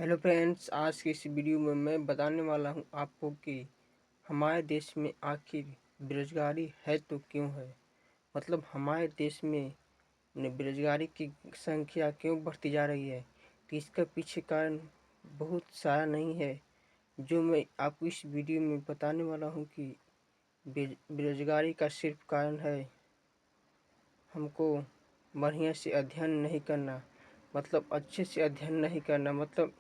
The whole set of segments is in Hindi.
हेलो फ्रेंड्स, आज की इस वीडियो में मैं बताने वाला हूं आपको कि हमारे देश में आखिर बेरोजगारी है तो क्यों है। मतलब हमारे देश में बेरोजगारी की संख्या क्यों बढ़ती जा रही है। तो इसका पीछे कारण बहुत सारा नहीं है, जो मैं आपको इस वीडियो में बताने वाला हूं कि बेरोजगारी का सिर्फ कारण है हमको बढ़िया से अध्ययन नहीं करना। मतलब अच्छे से अध्ययन नहीं करना, मतलब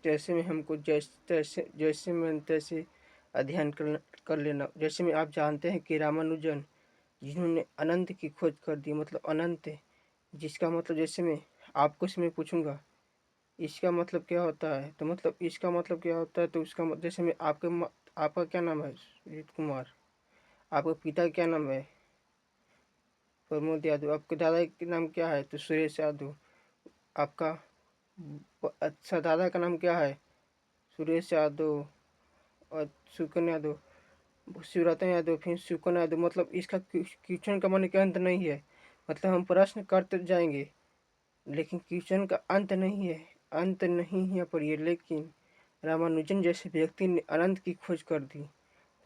जैसे में हमको जैसे में तैसे अध्ययन कर लेना। जैसे में आप जानते हैं कि रामानुजन, जिन्होंने अनंत की खोज कर दी, मतलब अनंत, जिसका मतलब जैसे में आपको से मैं पूछूंगा इसका मतलब क्या होता है, तो मतलब इसका मतलब क्या होता है, तो उसका जैसे में आपका क्या नाम है? सुजीत कुमार। आपके पिता का क्या नाम है? प्रमोद यादव। आपके दादा का नाम क्या है? तो सुरेश यादव। आपका अच्छा दादा का नाम क्या है? सुरेश यादव। और सुकन्या यादव, शिवरतन यादव, फिर सुकन्या यादव। मतलब इसका क्वेश्चन का मन के अंत नहीं है। मतलब हम प्रश्न करते जाएंगे लेकिन क्वेश्चन का अंत नहीं है। अंत नहीं है पर ये, लेकिन रामानुजन जैसे व्यक्ति ने अनंत की खोज कर दी,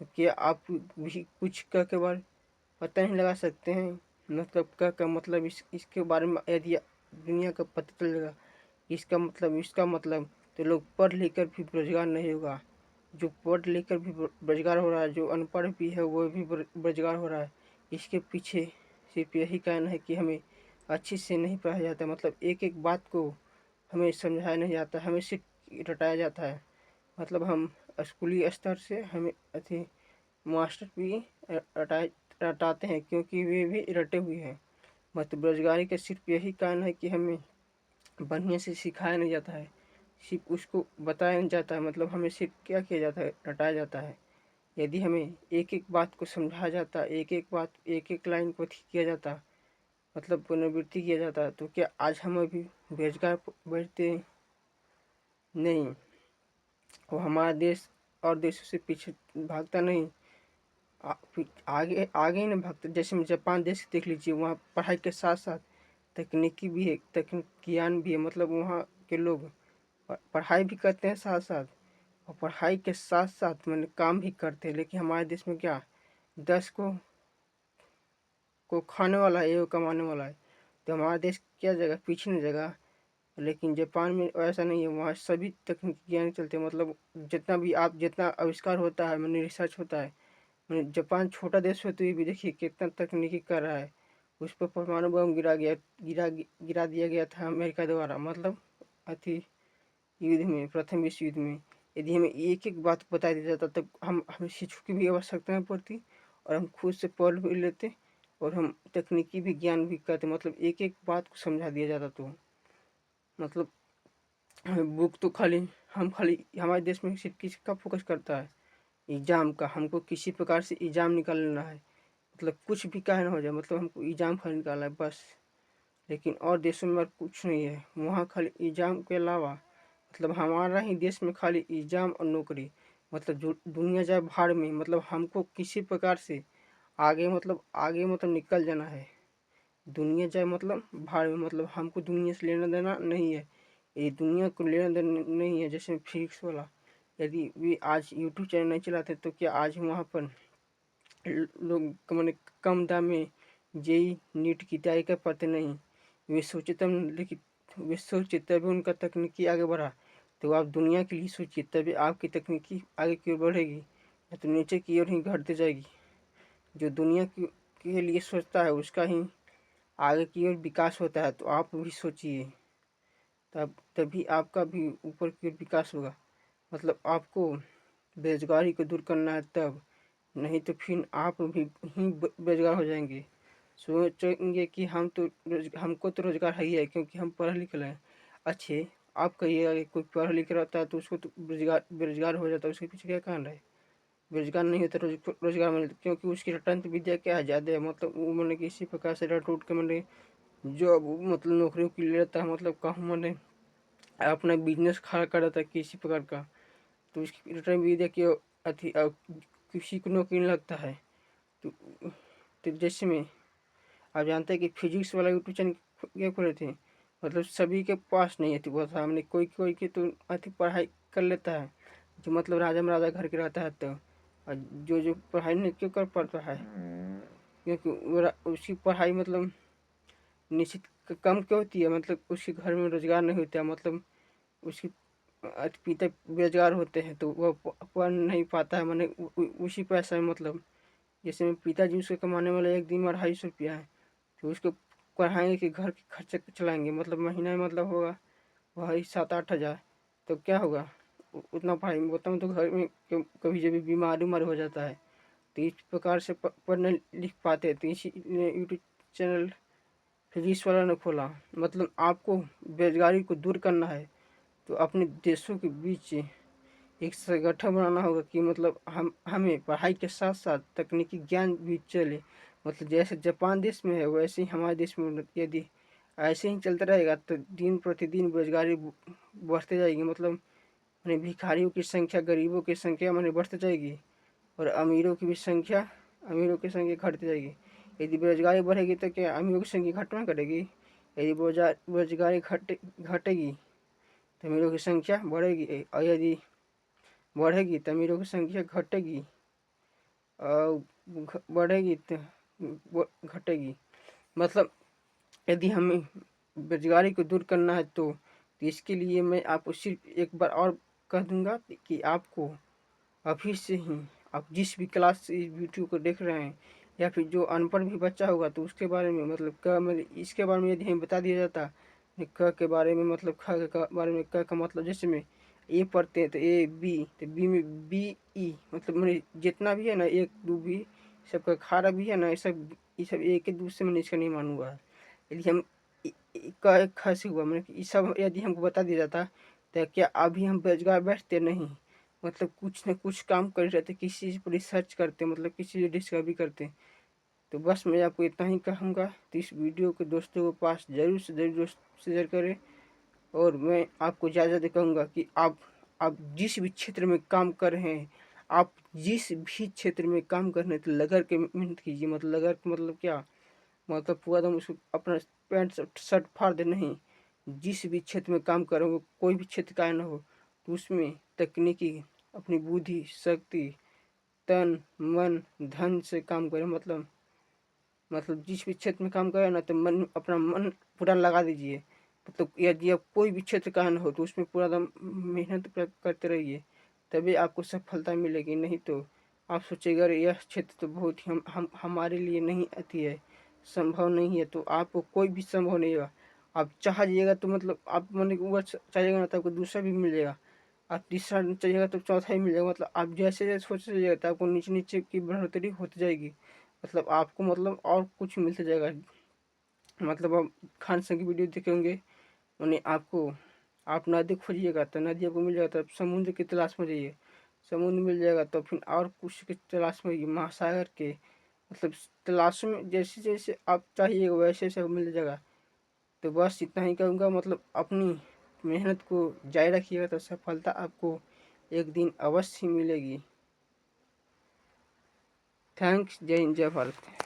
तो क्या आप भी कुछ का के बारे पता नहीं लगा सकते हैं? मतलब का मतलब इसके बारे में यदि दुनिया का पता चलेगा, इसका मतलब तो लोग पढ़ लिख कर भी बेरोजगार नहीं होगा। जो पढ़ लिख कर भी बेरोजगार हो रहा है, जो अनपढ़ भी है वो भी बेरोजगार हो रहा है। इसके पीछे सिर्फ यही कारण है कि हमें अच्छे से नहीं पढ़ाया जाता। मतलब एक एक बात को हमें समझाया नहीं जाता, हमें सिर्फ रटाया जाता है। मतलब हम स्कूली स्तर से हमें अति मास्टर भी रटाए रटाते हैं, क्योंकि वे भी रटे हुए हैं। मतलब बेरोजगारी का सिर्फ यही कारण है कि हमें बढ़िया से सिखाया नहीं जाता है, सिर्फ उसको बताया नहीं जाता है। मतलब हमें सिर्फ क्या किया जाता है, रटाया जाता है। यदि हमें एक एक बात को समझाया जाता, एक एक लाइन को ठीक किया जाता, मतलब पुनरावृत्ति किया जाता, तो क्या आज हम अभी बेरोजगार बैठते? नहीं। वो हमारा देश और देशों से पीछे भागता नहीं, आगे आगे ही नहीं भागता। जैसे में जापान देश देख लीजिए, वहाँ पढ़ाई के साथ साथ तकनीकी भी है, तकनीक ज्ञान भी है। मतलब वहाँ के लोग पढ़ाई भी करते हैं साथ साथ, और पढ़ाई के साथ साथ मैंने काम भी करते हैं। लेकिन हमारे देश में क्या, 10 को खाने वाला है, 1 को कमाने वाला है। तो हमारा देश क्या जगह पीछे नहीं जगह। लेकिन जापान में ऐसा नहीं है, वहाँ सभी तकनीकी ज्ञान चलते हैं। मतलब जितना आविष्कार होता है, मैंने रिसर्च होता है। मैंने जापान छोटा देश होते हुए भी देखिए कितना तकनीकी कर रहा है। उस पर परमाणु बम गिरा दिया गया था अमेरिका द्वारा। मतलब अति युद्ध में, प्रथम विश्व युद्ध में। यदि हमें एक एक बात बता दिया जाता तब हमें शिक्षक की भी आवश्यकता नहीं पड़ती, और हम खुद से पढ़ भी लेते, और हम तकनीकी भी ज्ञान भी करते। मतलब एक एक बात को समझा दिया जाता। तो मतलब बुक तो खाली हमारे देश में सिर्फ किसका फोकस करता है? एग्जाम का। हमको किसी प्रकार से एग्जाम निकाल लेना है, मतलब कुछ भी काहे ना हो जाए, मतलब हमको एग्जाम खाली निकालना है बस। लेकिन और देशों में और कुछ नहीं है, वहाँ खाली एग्जाम के अलावा, मतलब हमारा ही देश में खाली एग्जाम और नौकरी। मतलब जो दुनिया जाए भाड़ में, मतलब हमको किसी प्रकार से आगे निकल जाना है। दुनिया जाए मतलब भाड़ में, मतलब हमको दुनिया से लेना देना नहीं है। ये दुनिया को लेना देना नहीं है। जैसे फिजिक्स वाला, यदि वे आज यूट्यूब चैनल नहीं चलाते तो क्या आज वहाँ पर लोग मैंने कम दाम में जेई नीट की तैयारी कर पाते? नहीं। वे सोचे तब, लेकिन वे सोचे तभी उनका तकनीकी आगे बढ़ा। तो आप दुनिया के लिए सोचिए, तभी आपकी तकनीकी आगे की ओर बढ़ेगी, नहीं तो नीचे की ओर ही घटती जाएगी। जो दुनिया के लिए सोचता है उसका ही आगे की ओर विकास होता है। तो आप भी सोचिए, तब तभी आपका भी ऊपर की ओर विकास होगा। मतलब आपको बेरोजगारी को दूर करना है तब, नहीं तो फिर आप भी ही बेरोजगार हो जाएंगे। सोचेंगे कि हमको तो रोजगार है ही है, क्योंकि हम पढ़े लिखे हैं। अच्छे, आप कहिएगा कि कोई पढ़ा लिखा रहता है तो उसको तो बेरोजगार हो जाता है, उसके पीछे क्या कारण है? बेरोजगार नहीं होता, रोजगार मिलता, क्योंकि उसकी रटंत विद्या क्या है, ज़्यादा है। मतलब वो मैंने किसी प्रकार से रट उठ के मैंने जो मतलब नौकरियों के लिए रहता है, मतलब कहूँ मैंने अपना बिजनेस खड़ा कर रहता है किसी प्रकार का, तो उसकी रिटर्न भी देखिए अति किसी को नौकरी नहीं लगता है। तो, तो जैसे में आप जानते हैं कि फिजिक्स वाला यूट्यूब चैनल ये खोले थे, मतलब सभी के पास नहीं है वो सामने, कोई कोई की तो अति पढ़ाई कर लेता है, जो मतलब राजा महाराजा घर के रहता है तो, और जो जो पढ़ाई नहीं क्यों कर पाता है, क्योंकि उसकी पढ़ाई मतलब निश्चित कम क्यों होती है, मतलब उसके घर में रोजगार नहीं होता है, मतलब उसकी पिता बेरोजगार होते हैं तो वह पढ़ नहीं पाता है, मैंने उसी पैसा में मतलब जैसे मेरे पिताजी उसके कमाने वाला एक दिन में 250 रुपया है, तो उसको पढ़ाएंगे कि घर के खर्चे चलाएंगे, मतलब महीना में मतलब होगा वही 7-8 हज़ार, तो क्या होगा उतना पढ़ाई में बताऊँ तो घर में कभी जब बीमार उमार हो जाता है, तो इस प्रकार से पढ़ नहीं लिख पाते, तो इसीलिए यूट्यूब चैनल फिजिक्स वाला ने खोला। मतलब आपको बेरोजगारी को दूर करना है तो अपने देशों के बीच एक संगठन बनाना होगा कि मतलब हमें पढ़ाई के साथ साथ तकनीकी ज्ञान भी चले, मतलब जैसे जापान देश में है वैसे ही हमारे देश में यदि ऐसे ही चलता रहेगा तो दिन प्रतिदिन बेरोजगारी बढ़ते जाएगी, मतलब अपने भिखारियों की संख्या, गरीबों की संख्या मैंने बढ़ती जाएगी और अमीरों की संख्या घटती जाएगी। यदि बेरोजगारी बढ़ेगी तो क्या अमीरों की संख्या घटना करेगी? यदि बेरोजगारी घटेगी तो अमीरों की संख्या बढ़ेगी, और यदि बढ़ेगी तो अमीरों की संख्या घटेगी, और बढ़ेगी तो घटेगी। मतलब यदि हमें बेरोजगारी को दूर करना है तो इसके लिए मैं आपको सिर्फ एक बार और कह दूंगा कि आपको अभी से ही, आप जिस भी क्लास से इस वीडियो को देख रहे हैं या फिर जो अनपढ़ भी बच्चा होगा तो उसके बारे में मतलब इसके बारे में यदि हमें बता दिया जाता, क के बारे में मतलब ख के बारे में, क का मतलब जैसे में ए पढ़ते हैं तो ए बी, तो बी में बी ई, मतलब मैंने जितना भी है ना 1 2 भी सबका खारा भी है ना, ये सब एक ही दूसरे में इसका नहीं मानूंगा। यदि हम का ख से हुआ मैंने ये सब यदि हमको बता दिया जाता तो क्या अभी हम बेरोजगार बैठते नहीं, मतलब कुछ न कुछ काम कर रहते, किसी चीज़ पर रिसर्च करते, मतलब किसी चीज़ डिस्कवरी करते। तो बस मैं आपको इतना ही कहूँगा, तो इस वीडियो को दोस्तों के पास ज़रूर से ज़रूर शेयर करें, और मैं आपको ज़्यादा कहूँगा कि आप जिस भी क्षेत्र में काम कर रहे हैं, आप जिस भी क्षेत्र में काम कर रहे हैं तो लगा के मेहनत कीजिए, मतलब लगा के मतलब क्या, मतलब पूरा एकदम उसको अपना पैंट शर्ट फाड़ दे नहीं, जिस भी क्षेत्र में काम कर रहे हो कोई भी क्षेत्र का ना हो तो उसमें तकनीकी अपनी बुद्धि शक्ति तन मन धन से काम करें, मतलब जिस भी क्षेत्र में काम करें ना तो अपना मन पूरा लगा दीजिए, मतलब यदि आप कोई भी क्षेत्र का ना हो तो उसमें पूरा दम मेहनत करते रहिए, तभी आपको सफलता मिलेगी। नहीं तो आप सोचेगा अरे यह क्षेत्र तो बहुत ही हमारे लिए नहीं आती है, संभव नहीं है, तो आपको कोई भी संभव नहीं होगा। आप चाह जाइएगा तो मतलब आप मन ऊपर चाहिएगा ना तो आपको दूसरा भी मिल जाएगा, आप तीसरा चाहिएगा तो चौथा ही मिल जाएगा, मतलब आप जैसे जैसे सोच जाइएगा तो आपको नीचे नीचे की बढ़ोतरी होती जाएगी, मतलब आपको मतलब और कुछ मिलता जाएगा। मतलब आप खान सर की वीडियो देखेंगे उन्हें आपको, आप नदी खोजिएगा तो नदी आपको मिल जाएगा, तो समुद्र की तलाश में जाइए समुद्र मिल जाएगा, तो फिर और कुछ की तलाश में महासागर के मतलब तलाश में जैसे जैसे आप चाहिएगा वैसे वैसे मिल जाएगा। तो बस इतना ही कहूँगा, मतलब अपनी मेहनत को जारी रखिएगा तो सफलता आपको एक दिन अवश्य मिलेगी। थैंक्स। जय हिंद जय भारत।